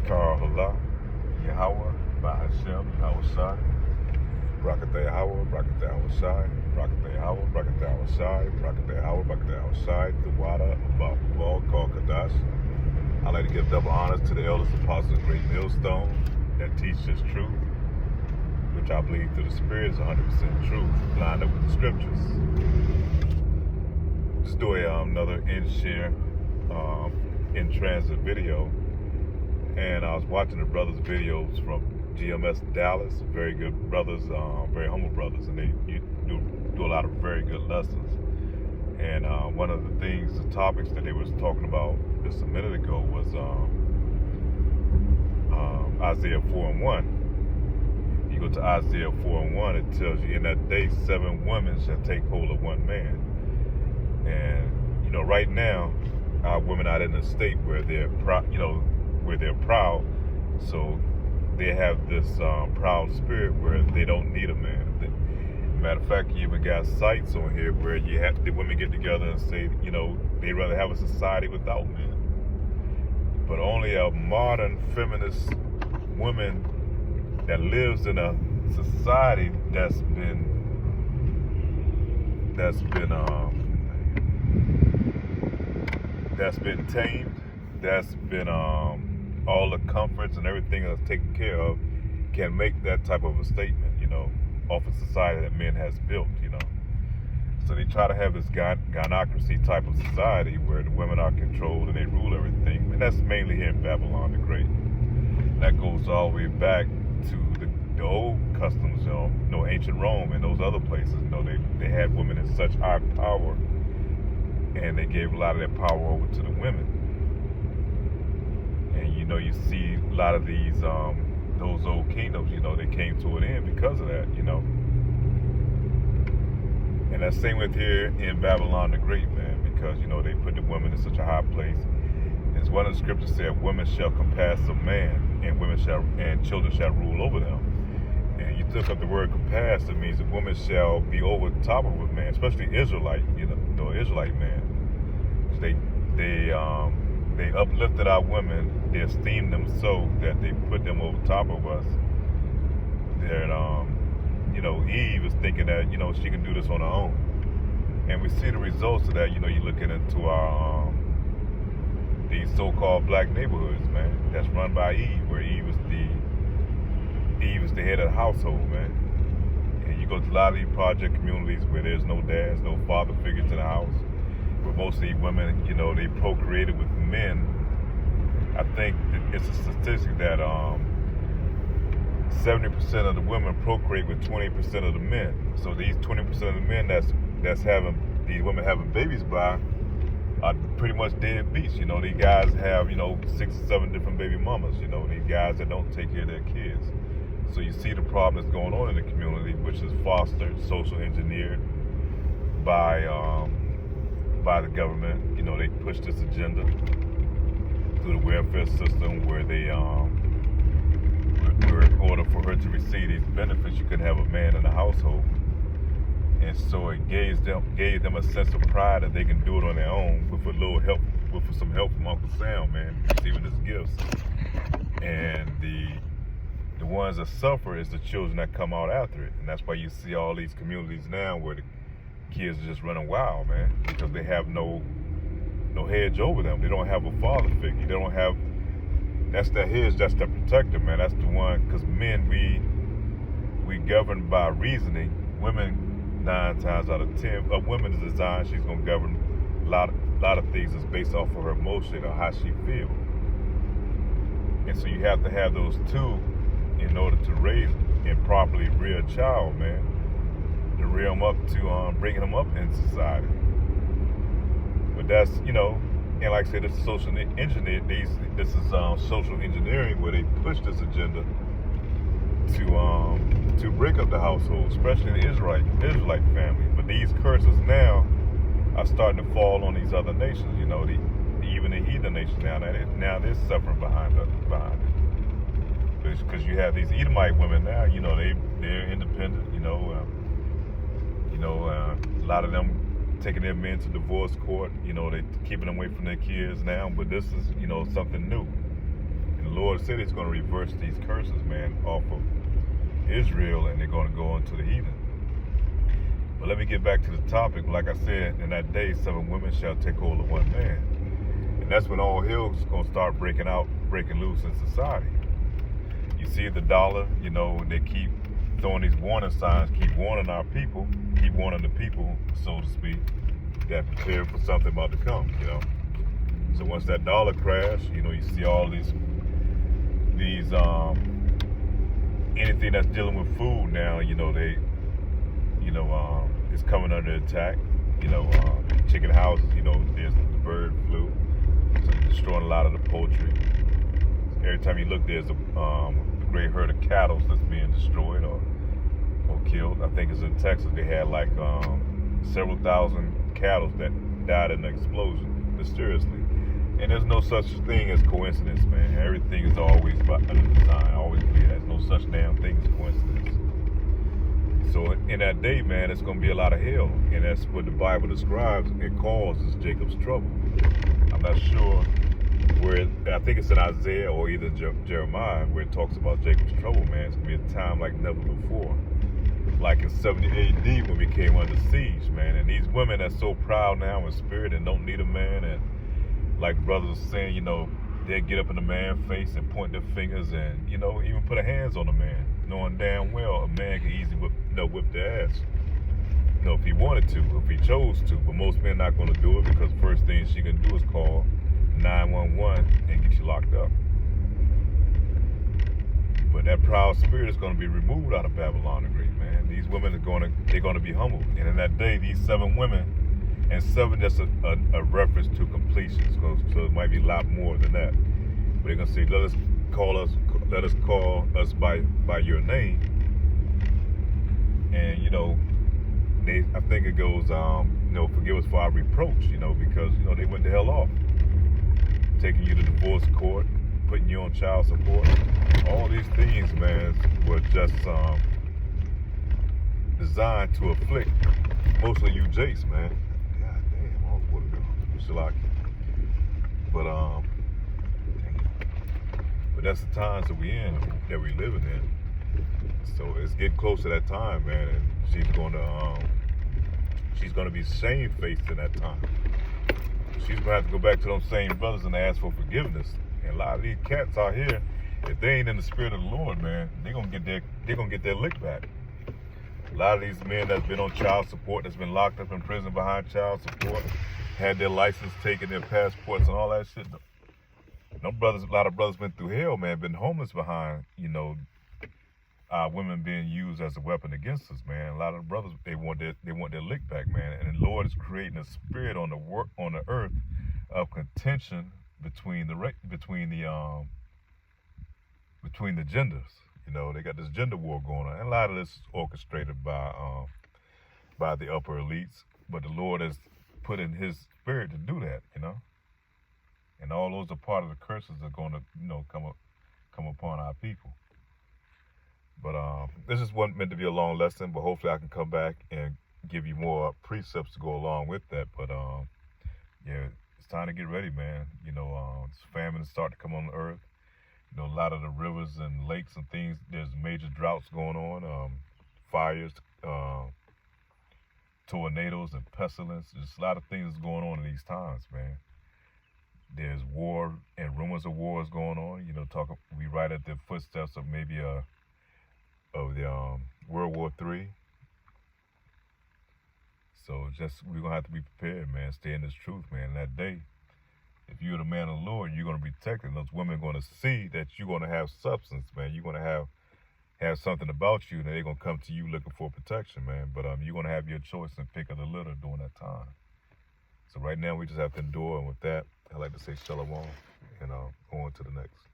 Tarahullah, Yahweh, Bahashem, Yahushai, Brakatah Yahweh, Brakatah Yahushai, Brakatah Yahweh, Brakatah Yahushai, Brakatah Yahweh, Brakatah Yahushai, Dawada, Abba, called Kadash. I'd like to give double honors to the elders, apostles, of Great Millstone that teach this truth, which I believe through the Spirit is 100% truth, lined up with the scriptures. Just do another in-share, in-transit video. And I was watching the brothers' videos from GMS Dallas, very good brothers, very humble brothers, and they do a lot of very good lessons. And one of the things, the topics that they was talking about just a minute ago was Isaiah 4:1. You go to Isaiah 4:1, it tells you, in that day 7 women shall take hold of one man. And right now, our women are in a state where they're where they're proud, so they have this proud spirit where they don't need a man. Matter of fact, you even got sites on here where you have the women get together and say, they'd rather have a society without men. But only a modern feminist woman that lives in a society that's been tamed, that's been all the comforts and everything that's taken care of, can make that type of a statement, off a society that men has built, So they try to have this gynocracy type of society where the women are controlled and they rule everything, and that's mainly here in Babylon the Great. That goes all the way back to the old customs, ancient Rome and those other places. They had women in such high power, and they gave a lot of their power over to the women. And you see a lot of these those old kingdoms, they came to an end because of that, And that's same with here in Babylon the Great, man, because they put the women in such a high place. As one of the scriptures said, women shall compass a man, and children shall rule over them. And you took up the word compass, it means that women shall be over the top of a man, especially Israelite, Israelite man. They uplifted our women, they esteemed them so that they put them over top of us. That Eve is thinking that she can do this on her own, and we see the results of that. You're looking into our these so-called black neighborhoods, man, that's run by Eve, where Eve is the head of the household, man. And you go to a lot of these project communities where there's no dads, no father figures in the house, where most of these women, they procreated with men. I think it's a statistic that 70% of the women procreate with 20% of the men. So these 20% of the men that's having these women having babies by are pretty much dead beats. These guys have 6 or 7 different baby mamas. These guys that don't take care of their kids. So you see the problem that's going on in the community, which is fostered, social engineered by the government. They push this agenda through the welfare system, where they where in order for her to receive these benefits, you could have a man in the household. And so it gave them a sense of pride that they can do it on their own with a little help, with some help from Uncle Sam, man, receiving his gifts. And the ones that suffer is the children that come out after it. And that's why you see all these communities now where the kids are just running wild, man, because they have no hedge over them. They don't have a father figure. They don't have, that's their hedge, that's their protector, man. That's the one, because men, we govern by reasoning. Women, 9 times out of 10, a woman is designed, she's going to govern a lot of things that's based off of her emotion or how she feels. And so you have to have those two in order to raise and properly rear a child, man. To rear them up, to bring them up in society. But that's, and like I said, this is social engineering. This is social engineering, where they push this agenda to break up the household, especially the Israelite family. But these curses now are starting to fall on these other nations. Even the heathen nations now they're suffering behind it. Because you have these Edomite women now. They're independent. A lot of them taking their men to divorce court. They keeping them away from their kids now. But this is something new. And the Lord said He's going to reverse these curses, man, off of Israel, and they're going to go into the heathen. But let me get back to the topic. Like I said, in that day, 7 women shall take hold of one man. And that's when all hell's going to start breaking loose in society. You see the dollar, they keep throwing these warning signs, keep warning our people, keep warning the people, so to speak, that prepare for something about to come, So once that dollar crash, you see all these anything that's dealing with food now, it's coming under attack. Chicken houses, there's the bird flu, so destroying a lot of the poultry. Every time you look, there's a great herd of cattle that's being destroyed or killed. I think it's in Texas. They had like several thousand cattle that died in an explosion, mysteriously. And there's no such thing as coincidence, man. Everything is always by design. I always believe there's no such damn thing as coincidence. So in that day, man, it's going to be a lot of hell. And that's what the Bible describes and calls as Jacob's trouble. I'm not sure where, I think it's in Isaiah or either Jeremiah, where it talks about Jacob's trouble, man. It's going to be a time like never before. Like in 70 AD when we came under siege, man. And these women are so proud now in spirit and don't need a man. And like brothers are saying, they get up in the man's face and point their fingers and, even put their hands on a man, knowing damn well a man can easily whip their ass. If he wanted to, if he chose to. But most men not going to do it because first thing she can do is call 911 and get you locked up. But that proud spirit is going to be removed out of Babylon the Great, man. These women they're going to be humbled. And in that day, these 7 women, and 7 just a reference to completion, so it might be a lot more than that. But they're gonna say, let us call us by your name, and I think it goes, forgive us for our reproach, because they went the hell off, taking you to divorce court, putting you on child support. All these things, man, were just designed to afflict mostly you Jace, man. But that's the times that we living in. So it's getting close to that time, man, and she's gonna be shamefaced in that time. She's gonna have to go back to those same brothers and ask for forgiveness. And a lot of these cats out here, if they ain't in the spirit of the Lord, man, they're gonna get their lick back. A lot of these men that's been on child support, that's been locked up in prison behind child support, had their license taken, their passports, and all that shit. A lot of brothers went through hell, man, been homeless behind, women being used as a weapon against us, man. A lot of the brothers, they want their lick back, man. And the Lord is creating a spirit on the earth of contention between the genders. They got this gender war going on, and a lot of this is orchestrated by the upper elites. But the Lord has put in His spirit to do that, and all those are part of the curses that are going to, come upon our people. But this is meant to be a long lesson, but hopefully I can come back and give you more precepts to go along with that. But yeah, it's time to get ready, man. Famine is starting to come on the earth. A lot of the rivers and lakes and things, there's major droughts going on, fires, tornadoes and pestilence. There's a lot of things going on in these times, man. There's war and rumors of wars going on. We right at the footsteps of maybe World War III. So we're gonna have to be prepared, man. Stay in this truth, man. That day, if you're the man of the Lord, you're gonna be protected. Those women are gonna see that you're gonna have substance, man. You're gonna have something about you, and they're gonna come to you looking for protection, man. But you're gonna have your choice and pick of the litter during that time. So right now we just have to endure, and with that, I like to say shalom, and on to the next.